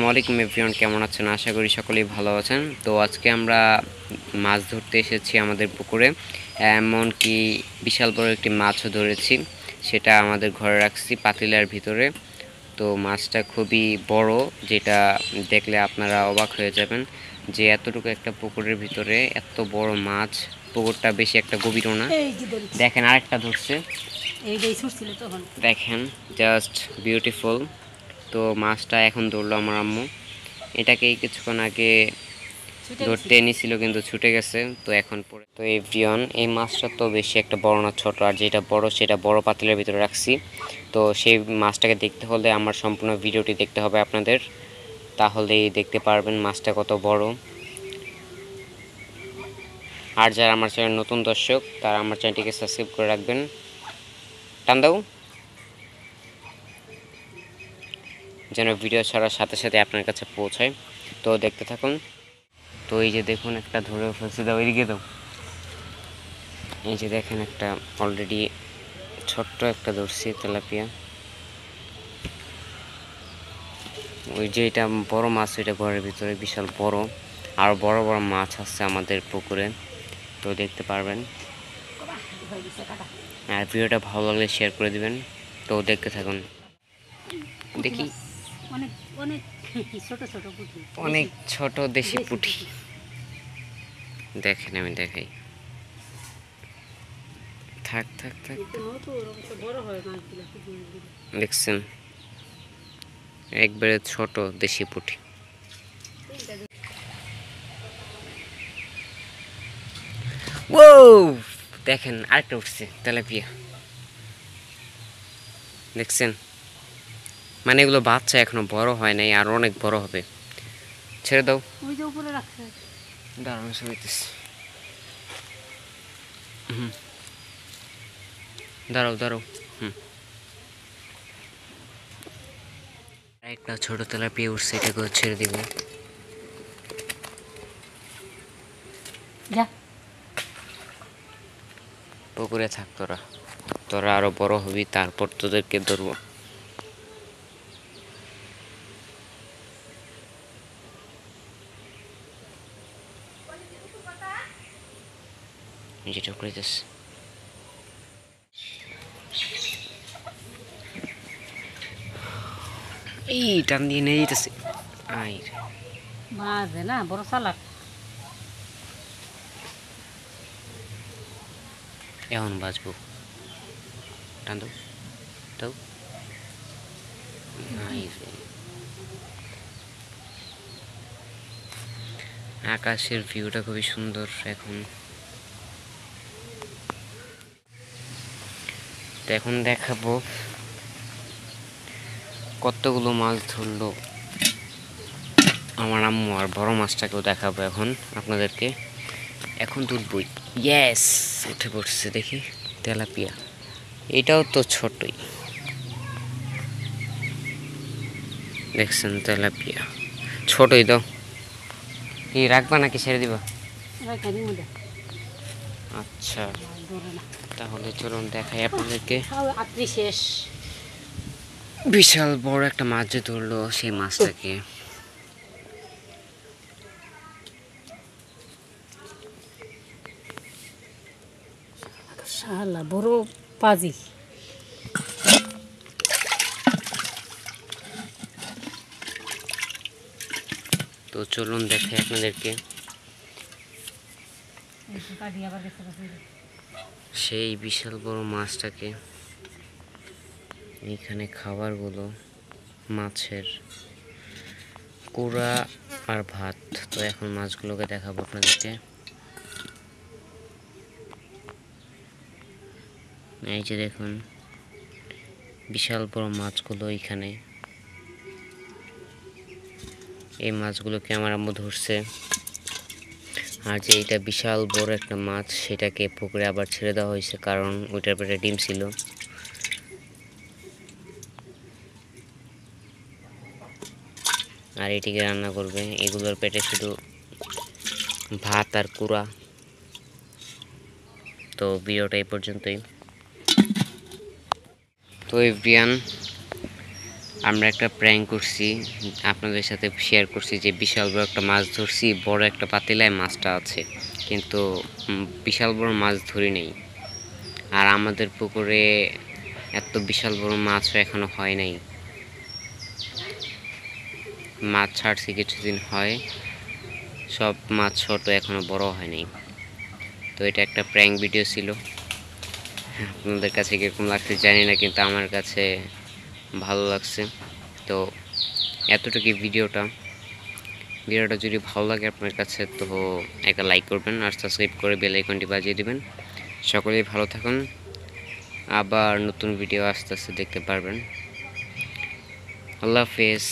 আসসালামু আলাইকুম এভরিওয়ান, কেমন আছেন? আশা করি সকলেই ভালো আছেন। তো আজকে আমরা মাছ ধরতে এসেছি আমাদের পুকুরে, এমনকি বিশাল বড় একটি মাছও ধরেছি। সেটা আমাদের ঘরে রাখছি পাতিলার ভিতরে। তো মাছটা খুবই বড়, যেটা দেখলে আপনারা অবাক হয়ে যাবেন যে এতটুকু একটা পুকুরের ভিতরে এত বড় মাছ। পুকুরটা বেশি একটা গভীরও না। দেখেন আরেকটা ধরছে, দেখেন জাস্ট বিউটিফুল। তো মাছটা এখন ধরলো আমার আম্মু। এটাকে কিছুক্ষণ আগে ধরতে এনেছিল কিন্তু ছুটে গেছে, তো এখন পরে। তো এভরিওয়ান, এই মাছটা তো বেশি একটা বড় না, ছোট। আর যেটা বড় সেটা বড় পাতিলের ভিতরে রাখছি। তো সেই মাছটাকে দেখতে হলে আমার সম্পূর্ণ ভিডিওটি দেখতে হবে আপনাদের, তাহলেই দেখতে পারবেন মাছটা কত বড়। আর যারা আমার চ্যানেল নতুন দর্শক, তারা আমার চ্যানেলটিকে সাবস্ক্রাইব করে রাখবেন। টান দাও, যেন ভিডিও ছাড়ার সাথে সাথে আপনার কাছে পৌঁছায়। তো দেখতে থাকুন। তো এই যে দেখুন, একটা ধরে ফেলছে, দাও এদিকে দাও। এই যে দেখেন, একটা অলরেডি ছোট্ট একটা ধরছি তেলাপিয়া। ওই যে এটা বড় মাছ, ওইটা ঘরের ভিতরে বিশাল বড়। আর বড় বড় মাছ আছে আমাদের পুকুরে, তো দেখতে পারবেন। আর ভিডিওটা ভালো লাগলে শেয়ার করে দিবেন। তো দেখতে থাকুন। দেখি অনেক ছোট দেশি পুঁটি। দেখেন, আমি দেখাই। থাক থাক থাক, দেখছেন একবারে ছোট দেশি পুঁটি। ও দেখেন, আরেকটা উঠছে তেলাপিয়া, দেখছেন? মানে এগুলো বাচ্চা, এখনো বড় হয় নাই, আর অনেক বড় হবে। ছেড়ে দাও, দাঁড়ানো সবাইতেছে। দাঁড়াও দাঁড়াও। একটা ছোট তেলাপিয়া উঠছে, এটাকে ছেড়ে দিব। পুকুরে থাক তোরা, তোরা আরো বড় হবি, তারপর তোদেরকে ধরবো। যেটা করেছিস এই টান দিয়ে নিয়ে যেতেছে। আই মাঝে না বড় চালাক। এখন বাঁচবো। টান দাও দাও। আকাশের ভিউটা খুবই সুন্দর এখন। তো এখন দেখাবো কতগুলো মাছ ধরলো আমার আম্মু, আর বড় মাছটাকেও দেখাবো এখন আপনাদেরকে। এখন তুলবই। ইয়েস, উঠে পড়ছে, দেখি তেলাপিয়া। এটাও তো ছোটই, দেখছেন তেলাপিয়া ছোটই। তো কি রাখবা নাকি ছেড়ে দিবা? আচ্ছা, তাহলে চলুন দেখাই আপনাদেরকে। বিশাল বড় একটা মাছ যে ধরলো, সেই মাছটাকে। শালা বড় পাজি। তো চলুন দেখাই আপনাদেরকে সেই বিশাল বড় মাছটাকে। এইখানে খাবারগুলো মাছের কুড়া আর ভাত। তো এখন মাছগুলোকে দেখাবো আপনাদেরকে। এই যে দেখুন, বিশাল বড় মাছগুলো এইখানে। এই মাছগুলোকে আমার আম্মু ধরছে। আর যে এটা বিশাল বড় একটা মাছ, সেটাকে পুকুরে আবার ছেড়ে দেওয়া হয়েছে, কারণ ওইটার পেটে ডিম ছিল। আর এটিকে রান্না করবে। এগুলোর পেটে শুধু ভাত আর কুড়া। তো ভিডিওটা এই পর্যন্তই। তো এভরিওয়ান, আমরা একটা প্র্যাঙ্ক করছি, আপনাদের সাথে শেয়ার করছি যে বিশাল বড় একটা মাছ ধরছি, বড় একটা পাতিলায় মাছটা আছে, কিন্তু বিশাল বড় মাছ ধরি নেই। আর আমাদের পুকুরে এত বিশাল বড় মাছও এখনো হয় নাই। মাছ ছাড়ছি কিছুদিন হয়, সব মাছ ছোট, এখনো বড় হয়নি। তো এটা একটা প্র্যাঙ্ক ভিডিও ছিল, আপনাদের কাছে কীরকম লাগছে জানি না, কিন্তু আমার কাছে ভালো লাগছে। তো এতটুকু ভিডিওটা যদি ভালো লাগে আপনার কাছে, তো একটা লাইক করবেন আর সাবস্ক্রাইব করে বেল আইকনটি বাজিয়ে দিবেন। সকলেই ভালো থাকুন, আবার নতুন ভিডিও আস্তে আস্তে দেখতে পারবেন। আল্লাহ হাফেজ।